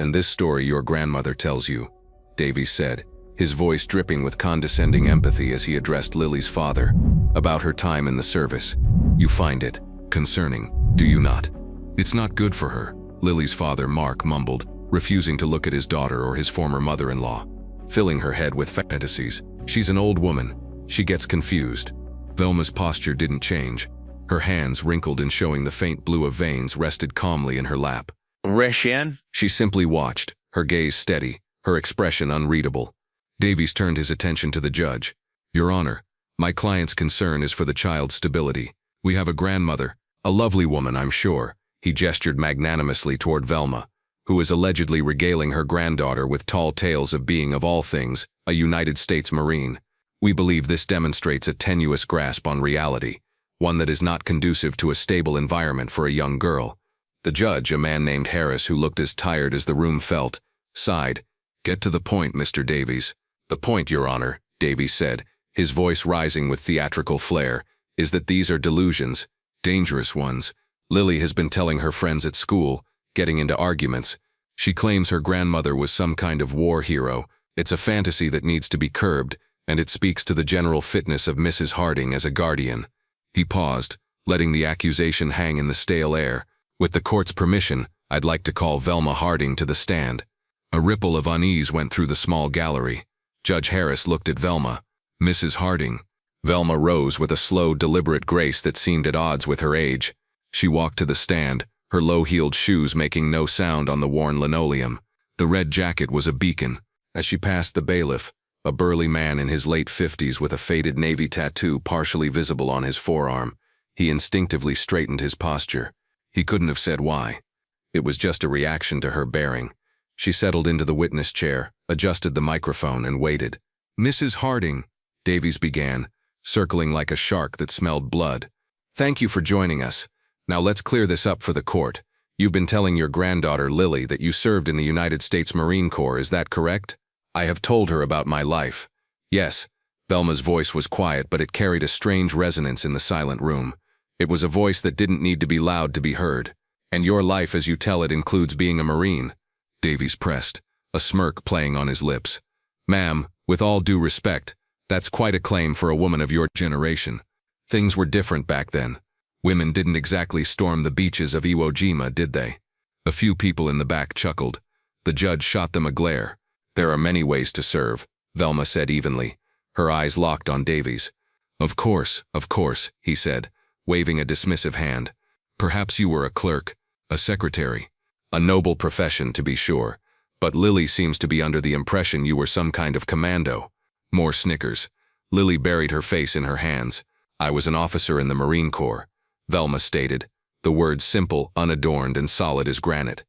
And this story your grandmother tells you, Davies said, his voice dripping with condescending empathy as he addressed Lily's father, about her time in the service. You find it concerning, do you not? It's not good for her, Lily's father Mark mumbled, refusing to look at his daughter or his former mother-in-law, filling her head with fantasies. She's an old woman. She gets confused. Velma's posture didn't change. Her hands, wrinkled and showing the faint blue of veins, rested calmly in her lap. Rishian? She simply watched, her gaze steady, her expression unreadable. Davies turned his attention to the judge. Your Honor, my client's concern is for the child's stability. We have a grandmother, a lovely woman, I'm sure. He gestured magnanimously toward Velma, who is allegedly regaling her granddaughter with tall tales of being, of all things, a United States Marine. We believe this demonstrates a tenuous grasp on reality, one that is not conducive to a stable environment for a young girl. The judge, a man named Harris who looked as tired as the room felt, sighed. Get to the point, Mr. Davies. The point, Your Honor, Davies said, his voice rising with theatrical flair, is that these are delusions, dangerous ones. Lily has been telling her friends at school, getting into arguments. She claims her grandmother was some kind of war hero. It's a fantasy that needs to be curbed, and it speaks to the general fitness of Mrs. Harding as a guardian. He paused, letting the accusation hang in the stale air. With the court's permission, I'd like to call Velma Harding to the stand. A ripple of unease went through the small gallery. Judge Harris looked at Velma. Mrs. Harding. Velma rose with a slow, deliberate grace that seemed at odds with her age. She walked to the stand, her low-heeled shoes making no sound on the worn linoleum. The red jacket was a beacon. As she passed the bailiff, a burly man in his late 50s with a faded navy tattoo partially visible on his forearm, he instinctively straightened his posture. He couldn't have said why. It was just a reaction to her bearing. She settled into the witness chair, adjusted the microphone, and waited. Mrs. Harding, Davies began, circling like a shark that smelled blood. Thank you for joining us. Now let's clear this up for the court. You've been telling your granddaughter, Lily, that you served in the United States Marine Corps, is that correct? I have told her about my life. Yes. Velma's voice was quiet, but it carried a strange resonance in the silent room. It was a voice that didn't need to be loud to be heard. And your life as you tell it includes being a Marine? Davies pressed, a smirk playing on his lips. Ma'am, with all due respect, that's quite a claim for a woman of your generation. Things were different back then. Women didn't exactly storm the beaches of Iwo Jima, did they? A few people in the back chuckled. The judge shot them a glare. There are many ways to serve, Velma said evenly. Her eyes locked on Davies. Of course, he said, waving a dismissive hand. Perhaps you were a clerk, a secretary. A noble profession, to be sure. But Lily seems to be under the impression you were some kind of commando. More snickers. Lily buried her face in her hands. I was an officer in the Marine Corps, Velma stated, the words simple, unadorned, and solid as granite.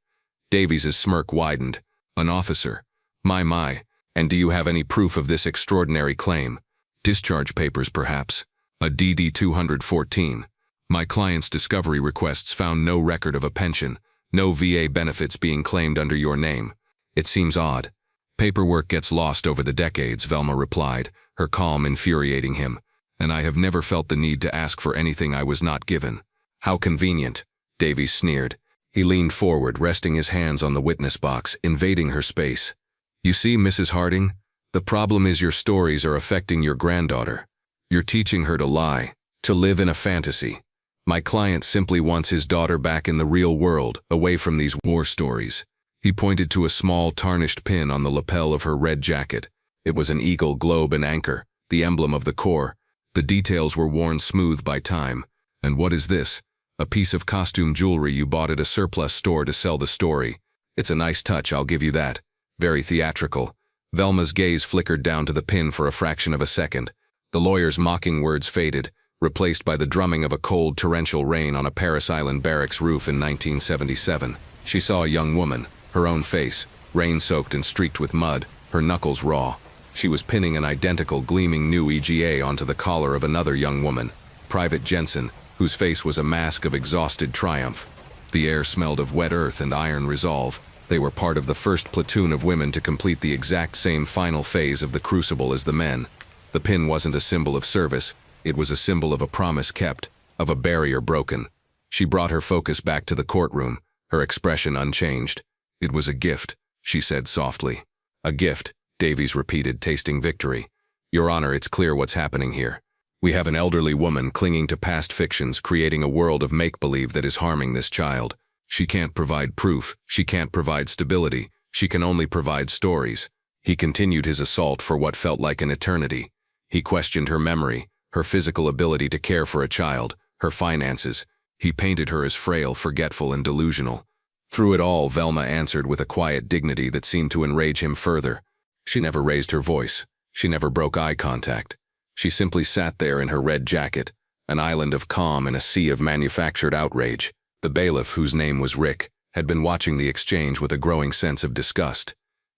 Davies's smirk widened. An officer? My. And do you have any proof of this extraordinary claim? Discharge papers, perhaps. A DD 214. My client's discovery requests found no record of a pension, no VA benefits being claimed under your name. It seems odd. Paperwork gets lost over the decades, Velma replied, her calm infuriating him. And I have never felt the need to ask for anything I was not given. How convenient, Davies sneered. He leaned forward, resting his hands on the witness box, invading her space. You see, Mrs. Harding, the problem is your stories are affecting your granddaughter. You're teaching her to lie, to live in a fantasy. My client simply wants his daughter back in the real world, away from these war stories. He pointed to a small tarnished pin on the lapel of her red jacket. It was an eagle, globe, and anchor, the emblem of the Corps. The details were worn smooth by time. And what is this? A piece of costume jewelry you bought at a surplus store to sell the story. It's a nice touch, I'll give you that. Very theatrical. Velma's gaze flickered down to the pin for a fraction of a second. The lawyer's mocking words faded, replaced by the drumming of a cold, torrential rain on a Paris Island barracks roof in 1977. She saw a young woman, her own face, rain-soaked and streaked with mud, her knuckles raw. She was pinning an identical gleaming new EGA onto the collar of another young woman, Private Jensen, whose face was a mask of exhausted triumph. The air smelled of wet earth and iron resolve. They were part of the first platoon of women to complete the exact same final phase of the crucible as the men. The pin wasn't a symbol of service. It was a symbol of a promise kept, of a barrier broken. She brought her focus back to the courtroom, her expression unchanged. It was a gift, she said softly. A gift, Davies repeated, tasting victory. Your Honor, it's clear what's happening here. We have an elderly woman clinging to past fictions, creating a world of make-believe that is harming this child. She can't provide proof, she can't provide stability, she can only provide stories. He continued his assault for what felt like an eternity. He questioned her memory, her physical ability to care for a child, her finances. He painted her as frail, forgetful, and delusional. Through it all, Velma answered with a quiet dignity that seemed to enrage him further. She never raised her voice. She never broke eye contact. She simply sat there in her red jacket, an island of calm in a sea of manufactured outrage. The bailiff, whose name was Rick, had been watching the exchange with a growing sense of disgust.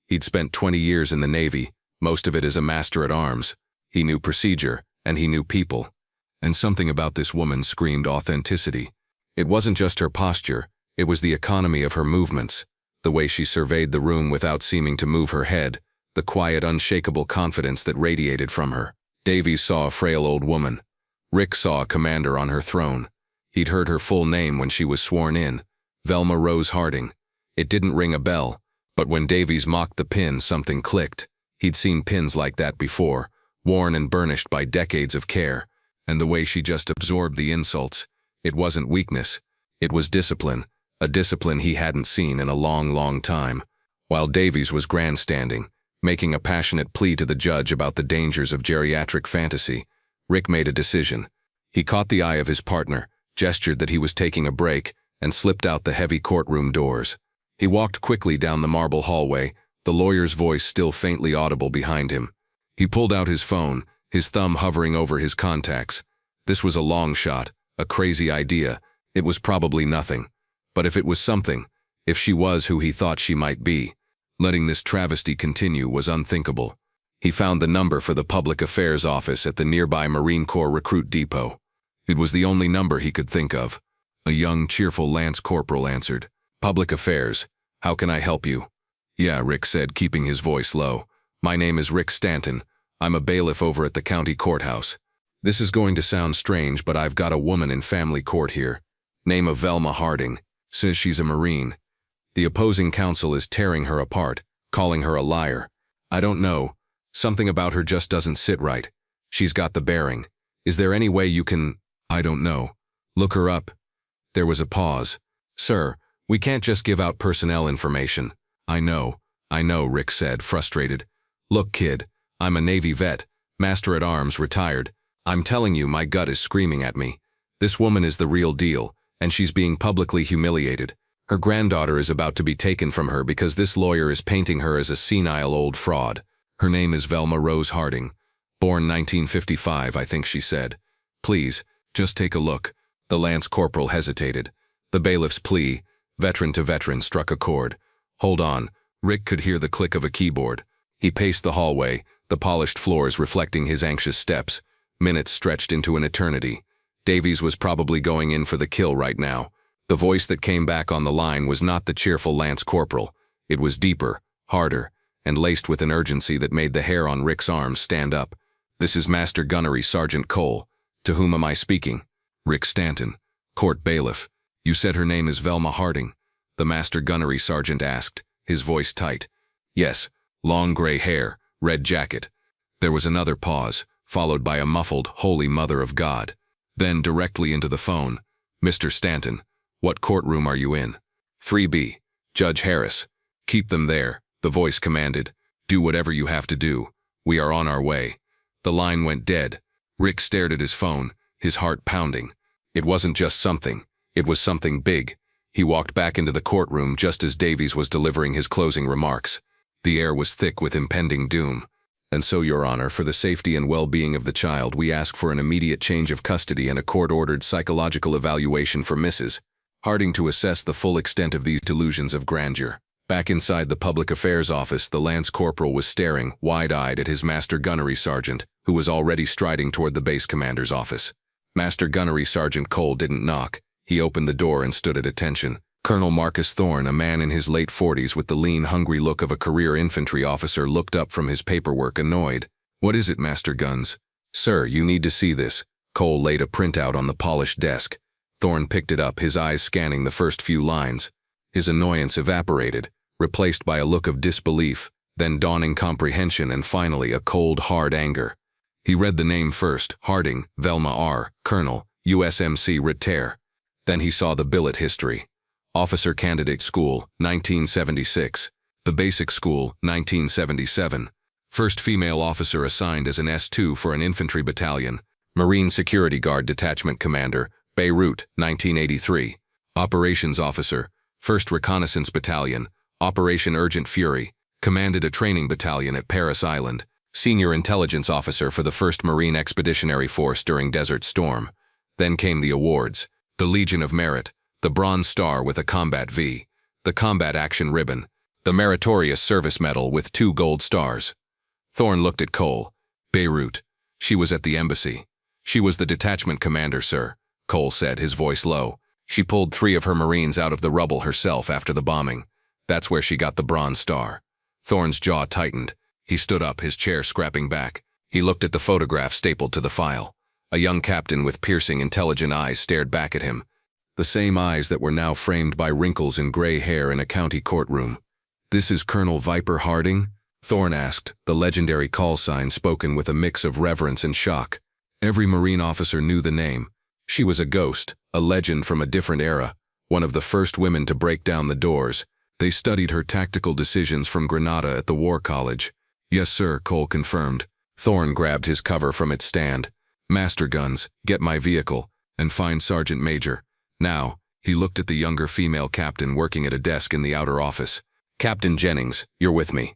He'd spent 20 years in the Navy, most of it as a master-at-arms. He knew procedure, and he knew people. And something about this woman screamed authenticity. It wasn't just her posture, it was the economy of her movements, the way she surveyed the room without seeming to move her head, the quiet, unshakable confidence that radiated from her. Davies saw a frail old woman. Rick saw a commander on her throne. He'd heard her full name when she was sworn in, Velma Rose Harding. It didn't ring a bell, but when Davies mocked the pin, something clicked. He'd seen pins like that before, worn and burnished by decades of care, and the way she just absorbed the insults. It wasn't weakness, it was discipline, a discipline he hadn't seen in a long, long time. While Davies was grandstanding, making a passionate plea to the judge about the dangers of geriatric fantasy, Rick made a decision. He caught the eye of his partner, gestured that he was taking a break, and slipped out the heavy courtroom doors. He walked quickly down the marble hallway, the lawyer's voice still faintly audible behind him. He pulled out his phone, his thumb hovering over his contacts. This was a long shot, a crazy idea. It was probably nothing. But if it was something, if she was who he thought she might be, letting this travesty continue was unthinkable. He found the number for the public affairs office at the nearby Marine Corps recruit depot. It was the only number he could think of. A young, cheerful Lance Corporal answered. Public affairs. How can I help you? Yeah, Rick said, keeping his voice low. My name is Rick Stanton. I'm a bailiff over at the county courthouse. This is going to sound strange, but I've got a woman in family court here. Name of Velma Harding. Says she's a Marine. The opposing counsel is tearing her apart, calling her a liar. I don't know. Something about her just doesn't sit right. She's got the bearing. Is there any way you can… I don't know. Look her up. There was a pause. Sir, we can't just give out personnel information. I know, Rick said, frustrated. Look, kid, I'm a Navy vet, master-at-arms, retired. I'm telling you, my gut is screaming at me. This woman is the real deal, and she's being publicly humiliated. Her granddaughter is about to be taken from her because this lawyer is painting her as a senile old fraud. Her name is Velma Rose Harding. Born 1955, I think she said. Please, just take a look. The Lance Corporal hesitated. The bailiff's plea, veteran to veteran, struck a chord. Hold on. Rick could hear the click of a keyboard. He paced the hallway, the polished floors reflecting his anxious steps. Minutes stretched into an eternity. Davies was probably going in for the kill right now. The voice that came back on the line was not the cheerful Lance Corporal. It was deeper, harder, and laced with an urgency that made the hair on Rick's arms stand up. This is Master Gunnery Sergeant Cole. To whom am I speaking? Rick Stanton, court bailiff. You said her name is Velma Harding. The Master Gunnery Sergeant asked, his voice tight. Yes, long gray hair, red jacket. There was another pause, followed by a muffled, Holy Mother of God. Then directly into the phone. Mr. Stanton, what courtroom are you in? 3B. Judge Harris. Keep them there, the voice commanded. Do whatever you have to do. We are on our way. The line went dead. Rick stared at his phone, his heart pounding. It wasn't just something. It was something big. He walked back into the courtroom just as Davies was delivering his closing remarks. The air was thick with impending doom. And so, Your Honor, for the safety and well-being of the child, we ask for an immediate change of custody and a court-ordered psychological evaluation for Mrs. Harding to assess the full extent of these delusions of grandeur. Back inside the public affairs office, the Lance Corporal was staring, wide-eyed, at his Master Gunnery Sergeant, who was already striding toward the base commander's office. Master Gunnery Sergeant Cole didn't knock. He opened the door and stood at attention. Colonel Marcus Thorne, a man in his late 40s with the lean, hungry look of a career infantry officer, looked up from his paperwork, annoyed. What is it, Master Guns? Sir, you need to see this. Cole laid a printout on the polished desk. Thorne picked it up, his eyes scanning the first few lines. His annoyance evaporated. replaced by a look of disbelief, then dawning comprehension, and finally a cold, hard anger. He read the name first: Harding, Velma R., Colonel, USMC Retire. Then he saw the billet history. Officer Candidate School, 1976. The Basic School, 1977. First female officer assigned as an S2 for an infantry battalion. Marine Security Guard Detachment Commander, Beirut, 1983. Operations Officer, 1st Reconnaissance Battalion, Operation Urgent Fury. Commanded a training battalion at Paris Island. Senior Intelligence Officer for the 1st Marine Expeditionary Force during Desert Storm. Then came the awards: the Legion of Merit, the Bronze Star with a Combat V, the Combat Action Ribbon, the Meritorious Service Medal with 2 gold stars. Thorne looked at Cole. Beirut. She was at the embassy. She was the detachment commander, sir, Cole said, his voice low. She pulled 3 of her Marines out of the rubble herself after the bombing. That's where she got the Bronze Star. Thorne's jaw tightened. He stood up, his chair scrapping back. He looked at the photograph stapled to the file. A young captain with piercing, intelligent eyes stared back at him. The same eyes that were now framed by wrinkles and gray hair in a county courtroom. "This is Colonel Viper Harding?" Thorne asked, the legendary call sign spoken with a mix of reverence and shock. Every Marine officer knew the name. She was a ghost, a legend from a different era, one of the first women to break down the doors. They studied her tactical decisions from Grenada at the War College. "Yes, sir," Cole confirmed. Thorne grabbed his cover from its stand. "Master guns, get my vehicle, and find Sergeant Major. Now." He looked at the younger female captain working at a desk in the outer office. "Captain Jennings, you're with me."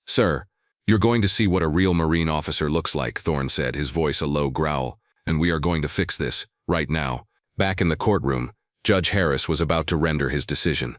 "Sir." "You're going to see what a real Marine officer looks like," Thorne said, his voice a low growl. "And we are going to fix this, right now." Back in the courtroom, Judge Harris was about to render his decision.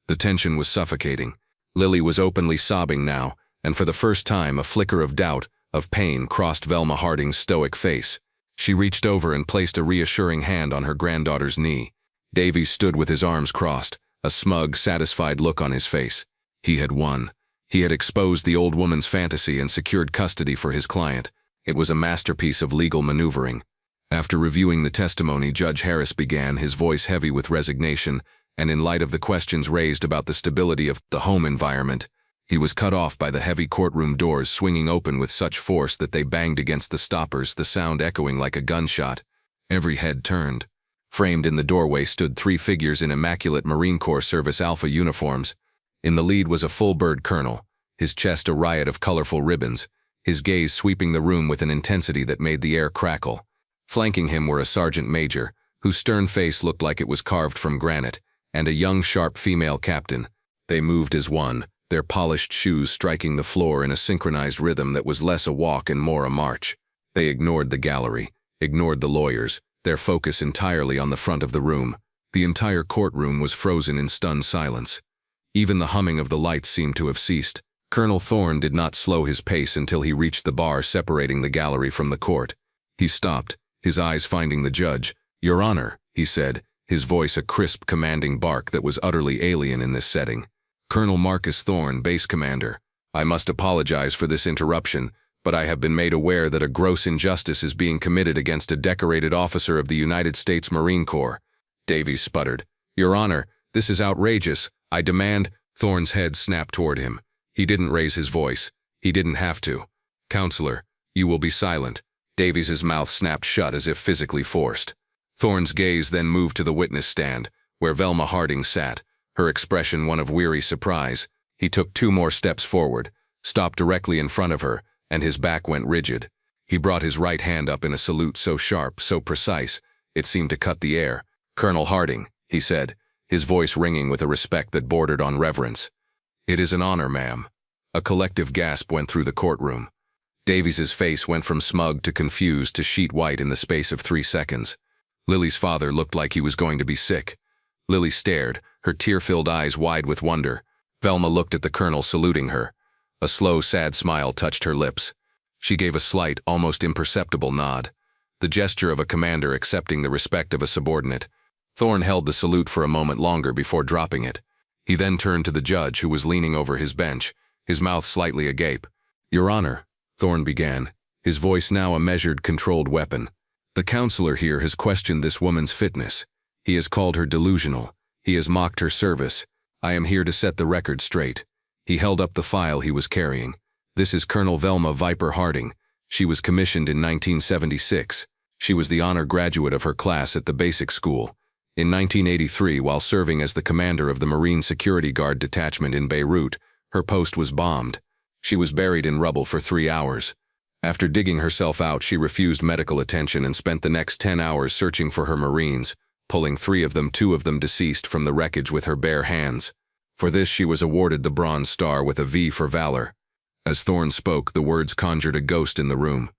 The tension was suffocating. Lily was openly sobbing now, and for the first time a flicker of doubt, of pain, crossed Velma Harding's stoic face. She reached over and placed a reassuring hand on her granddaughter's knee. Davies stood with his arms crossed, a smug, satisfied look on his face. He had won. He had exposed the old woman's fantasy and secured custody for his client. It was a masterpiece of legal maneuvering. After reviewing the testimony, Judge Harris began, his voice heavy with resignation, and in light of the questions raised about the stability of the home environment, he was cut off by the heavy courtroom doors swinging open with such force that they banged against the stoppers, the sound echoing like a gunshot. Every head turned. Framed in the doorway stood 3 figures in immaculate Marine Corps Service Alpha uniforms. In the lead was a full-bird colonel, his chest a riot of colorful ribbons, his gaze sweeping the room with an intensity that made the air crackle. Flanking him were a sergeant major, whose stern face looked like it was carved from granite, and a young, sharp female captain. They moved as one, their polished shoes striking the floor in a synchronized rhythm that was less a walk and more a march. They ignored the gallery, ignored the lawyers, their focus entirely on the front of the room. The entire courtroom was frozen in stunned silence. Even the humming of the lights seemed to have ceased. Colonel Thorne did not slow his pace until he reached the bar separating the gallery from the court. He stopped, his eyes finding the judge. "Your Honor," he said, his voice a crisp, commanding bark that was utterly alien in this setting. "Colonel Marcus Thorne, Base Commander. I must apologize for this interruption, but I have been made aware that a gross injustice is being committed against a decorated officer of the United States Marine Corps." Davies sputtered. "Your Honor, this is outrageous. I demand—" Thorne's head snapped toward him. He didn't raise his voice. He didn't have to. "Counselor, you will be silent." Davies's mouth snapped shut as if physically forced. Thorne's gaze then moved to the witness stand, where Velma Harding sat, her expression one of weary surprise. He took 2 more steps forward, stopped directly in front of her, and his back went rigid. He brought his right hand up in a salute so sharp, so precise, it seemed to cut the air. "Colonel Harding," he said, his voice ringing with a respect that bordered on reverence. "It is an honor, ma'am." A collective gasp went through the courtroom. Davies's face went from smug to confused to sheet white in the space of 3 seconds. Lily's father looked like he was going to be sick. Lily stared, her tear-filled eyes wide with wonder. Velma looked at the colonel saluting her. A slow, sad smile touched her lips. She gave a slight, almost imperceptible nod. The gesture of a commander accepting the respect of a subordinate. Thorne held the salute for a moment longer before dropping it. He then turned to the judge, who was leaning over his bench, his mouth slightly agape. "Your Honor," Thorne began, his voice now a measured, controlled weapon. "The counselor here has questioned this woman's fitness. He has called her delusional. He has mocked her service. I am here to set the record straight. He held up the file he was carrying. This is Colonel Velma Viper Harding. She was commissioned in 1976. She was the honor graduate of her class at the basic school. In 1983, while serving as the commander of the Marine Security Guard detachment in Beirut, her post was bombed. She was buried in rubble for 3 hours. After digging herself out, she refused medical attention and spent the next 10 hours searching for her Marines, pulling 3 of them, 2 of them deceased, from the wreckage with her bare hands. For this, she was awarded the Bronze Star with a V for valor. As Thorne spoke, the words conjured a ghost in the room.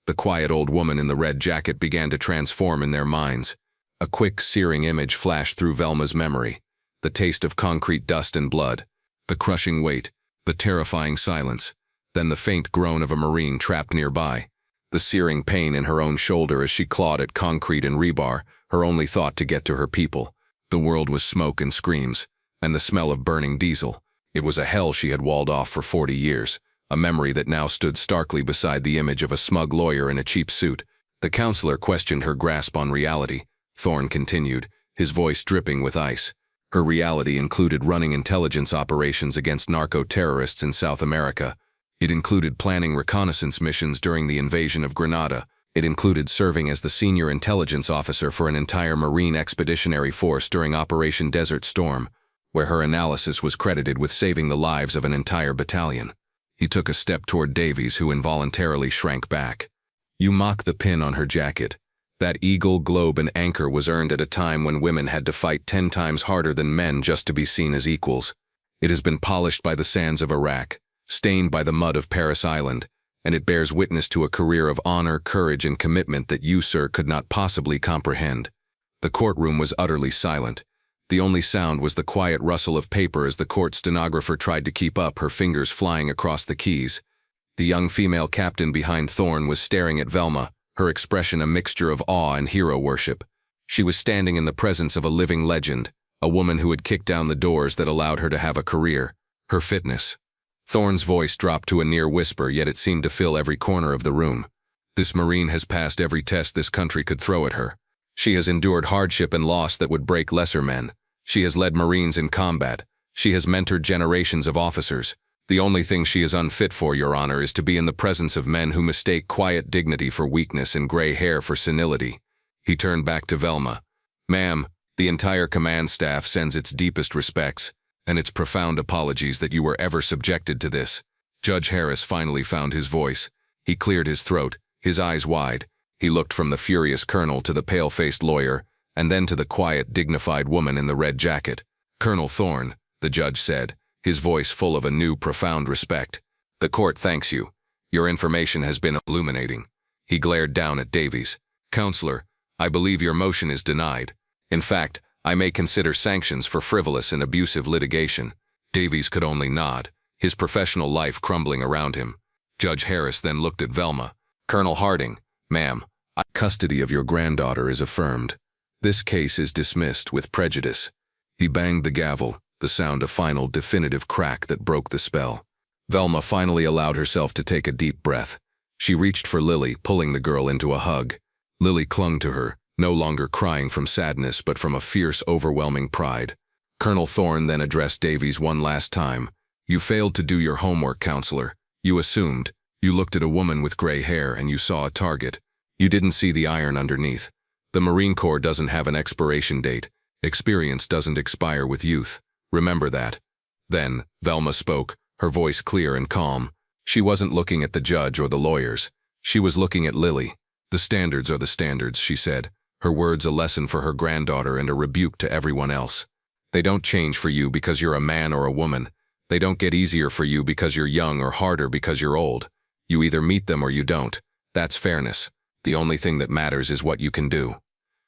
The quiet old woman in the red jacket began to transform in their minds. A quick, searing image flashed through Velma's memory. The taste of concrete dust and blood. The crushing weight. The terrifying silence. Then the faint groan of a Marine trapped nearby. The searing pain in her own shoulder as she clawed at concrete and rebar, her only thought to get to her people. The world was smoke and screams, and the smell of burning diesel. It was a hell she had walled off for 40 years, a memory that now stood starkly beside the image of a smug lawyer in a cheap suit. The counselor questioned her grasp on reality. Thorne continued, his voice dripping with ice. Her reality included running intelligence operations against narco-terrorists in South America. It included planning reconnaissance missions during the invasion of Grenada. It included serving as the senior intelligence officer for an entire Marine expeditionary force during Operation Desert Storm, where her analysis was credited with saving the lives of an entire battalion. He took a step toward Davies, who involuntarily shrank back. You mock the pin on her jacket. That eagle, globe, and anchor was earned at a time when women had to fight 10 times harder than men just to be seen as equals. It has been polished by the sands of Iraq, stained by the mud of Paris Island, and it bears witness to a career of honor, courage, and commitment that you, sir, could not possibly comprehend. The courtroom was utterly silent. The only sound was the quiet rustle of paper as the court stenographer tried to keep up, her fingers flying across the keys. The young female captain behind Thorne was staring at Velma, her expression a mixture of awe and hero worship. She was standing in the presence of a living legend, a woman who had kicked down the doors that allowed her to have a career, her fitness. Thorne's voice dropped to a near whisper, yet it seemed to fill every corner of the room. This Marine has passed every test this country could throw at her. She has endured hardship and loss that would break lesser men. She has led Marines in combat. She has mentored generations of officers. The only thing she is unfit for, Your Honor, is to be in the presence of men who mistake quiet dignity for weakness and gray hair for senility. He turned back to Velma. Ma'am, the entire command staff sends its deepest respects and its profound apologies that you were ever subjected to this. Judge Harris finally found his voice. He cleared his throat, his eyes wide. He looked from the furious colonel to the pale-faced lawyer, and then to the quiet, dignified woman in the red jacket. Colonel Thorne, the judge said, his voice full of a new, profound respect. The court thanks you. Your information has been illuminating. He glared down at Davies. Counselor, I believe your motion is denied. In fact, I may consider sanctions for frivolous and abusive litigation. Davies could only nod, his professional life crumbling around him. Judge Harris then looked at Velma. Colonel Harding, ma'am, custody of your granddaughter is affirmed. This case is dismissed with prejudice. He banged the gavel, the sound a final, definitive crack that broke the spell. Velma finally allowed herself to take a deep breath. She reached for Lily, pulling the girl into a hug. Lily clung to her, no longer crying from sadness but from a fierce, overwhelming pride. Colonel Thorne then addressed Davies one last time. You failed to do your homework, counselor. You assumed. You looked at a woman with gray hair and you saw a target. You didn't see the iron underneath. The Marine Corps doesn't have an expiration date. Experience doesn't expire with youth. Remember that. Then, Velma spoke, her voice clear and calm. She wasn't looking at the judge or the lawyers. She was looking at Lily. The standards are the standards, she said, her words a lesson for her granddaughter and a rebuke to everyone else. They don't change for you because you're a man or a woman. They don't get easier for you because you're young or harder because you're old. You either meet them or you don't. That's fairness. The only thing that matters is what you can do.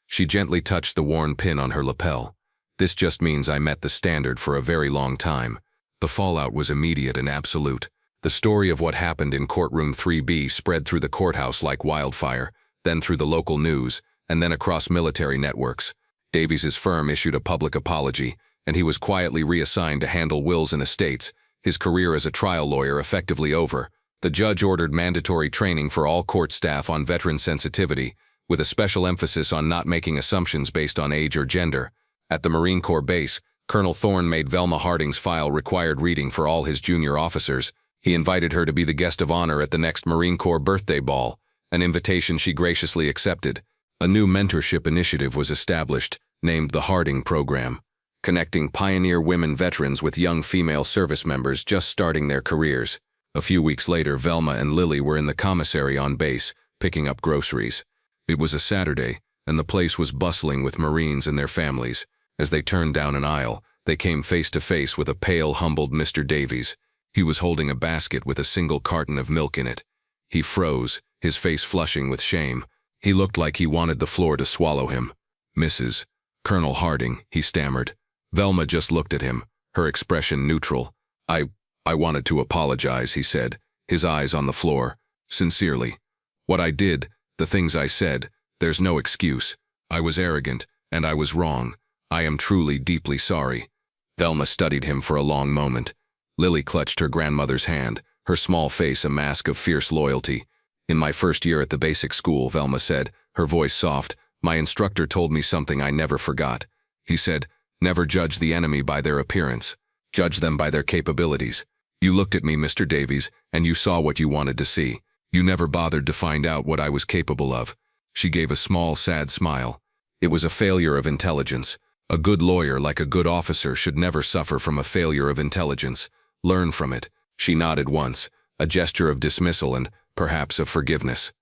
She gently touched the worn pin on her lapel. This just means I met the standard for a very long time. The fallout was immediate and absolute. The story of what happened in courtroom 3B spread through the courthouse like wildfire, then through the local news, and then across military networks. Davies's firm issued a public apology, and he was quietly reassigned to handle wills and estates, his career as a trial lawyer effectively over. The judge ordered mandatory training for all court staff on veteran sensitivity, with a special emphasis on not making assumptions based on age or gender. At the Marine Corps base, Colonel Thorne made Velma Harding's file required reading for all his junior officers. He invited her to be the guest of honor at the next Marine Corps birthday ball, an invitation she graciously accepted. A new mentorship initiative was established, named the Harding Program, connecting pioneer women veterans with young female service members just starting their careers. A few weeks later, Velma and Lily were in the commissary on base, picking up groceries. It was a Saturday, and the place was bustling with Marines and their families. As they turned down an aisle, they came face to face with a pale, humbled Mr. Davies. He was holding a basket with a single carton of milk in it. He froze, his face flushing with shame. He looked like he wanted the floor to swallow him. "Mrs. Colonel Harding," he stammered. Velma just looked at him, her expression neutral. I wanted to apologize," he said, his eyes on the floor. "Sincerely. What I did, the things I said, there's no excuse. I was arrogant, and I was wrong. I am truly deeply sorry." Velma studied him for a long moment. Lily clutched her grandmother's hand, her small face a mask of fierce loyalty. "In my first year at the basic school," Velma said, her voice soft, "my instructor told me something I never forgot. He said, never judge the enemy by their appearance. Judge them by their capabilities. You looked at me, Mr. Davies, and you saw what you wanted to see. You never bothered to find out what I was capable of." She gave a small, sad smile. "It was a failure of intelligence. A good lawyer, like a good officer, should never suffer from a failure of intelligence. Learn from it." She nodded once, a gesture of dismissal and, perhaps, of forgiveness.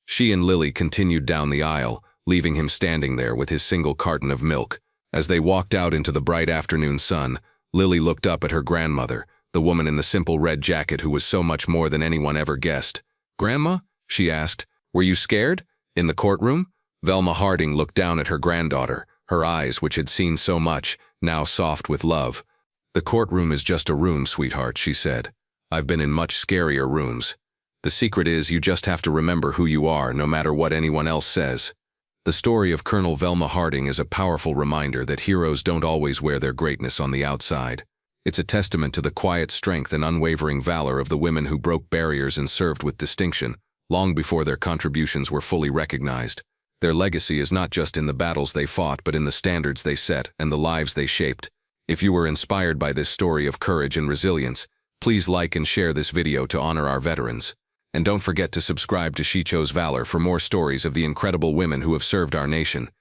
She and Lily continued down the aisle, leaving him standing there with his single carton of milk. As they walked out into the bright afternoon sun, Lily looked up at her grandmother, the woman in the simple red jacket who was so much more than anyone ever guessed. "Grandma?" she asked. "Were you scared? In the courtroom?" Velma Harding looked down at her granddaughter, her eyes, which had seen so much, now soft with love. "The courtroom is just a room, sweetheart," she said. "I've been in much scarier rooms. The secret is you just have to remember who you are, no matter what anyone else says." The story of Colonel Velma Harding is a powerful reminder that heroes don't always wear their greatness on the outside. It's a testament to the quiet strength and unwavering valor of the women who broke barriers and served with distinction, long before their contributions were fully recognized. Their legacy is not just in the battles they fought, but in the standards they set and the lives they shaped. If you were inspired by this story of courage and resilience, please like and share this video to honor our veterans. And don't forget to subscribe to She Chose Valor for more stories of the incredible women who have served our nation.